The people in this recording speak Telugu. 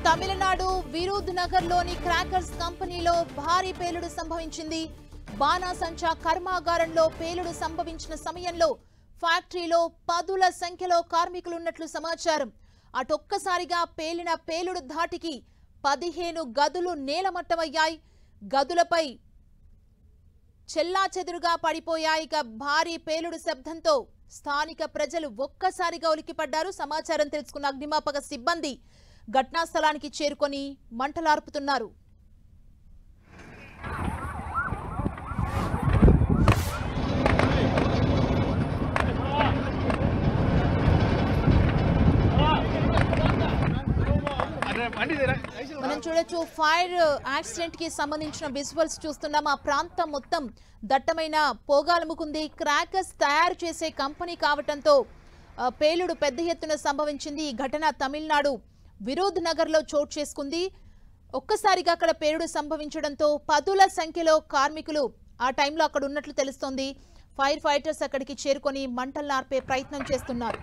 తమిళనాడు విరుధునగర్లోని క్రాకర్స్ కంపెనీలో భారీ పేలుడు సంభవించింది. బాణాసంచా కర్మాగారంలో పేలుడు సంభవించిన సమయంలో ఫ్యాక్టరీలో పదుల సంఖ్యలో కార్మికులు ఉన్నట్లు సమాచారం. అటొక్కసారిగా పేలిన పేలుడు ధాటికి 15 గదులు నేలమట్టమయ్యాయి. గదులపై చెల్లాచెదురుగా పడిపోయాయి. ఇక భారీ పేలుడు శబ్దంతో స్థానిక ప్రజలు ఒక్కసారిగా ఉలిక్కిపడ్డారు. సమాచారం తెలుసుకున్న అగ్నిమాపక సిబ్బంది ఘటనా స్థలానికి చేరుకొని మంటలార్పుతున్నారు. మనం చూడొచ్చు ఫైర్ యాక్సిడెంట్ కి సంబంధించిన విజువల్స్ చూస్తున్నాం. ఆ ప్రాంతం మొత్తం దట్టమైన పొగాలముకుంది. క్రాకర్స్ తయారు చేసే కంపెనీ కావటంతో పేలుడు పెద్ద ఎత్తున సంభవించింది. ఈ ఘటన తమిళనాడు విరుధునగర్ లో చోటు చేసుకుంది. ఒక్కసారిగా అక్కడ పేలుడు సంభవించడంతో పదుల సంఖ్యలో కార్మికులు ఆ టైంలో అక్కడ ఉన్నట్లు తెలుస్తోంది. ఫైర్ ఫైటర్స్ అక్కడికి చేరుకొని మంటలు ఆర్పే ప్రయత్నం చేస్తున్నారు.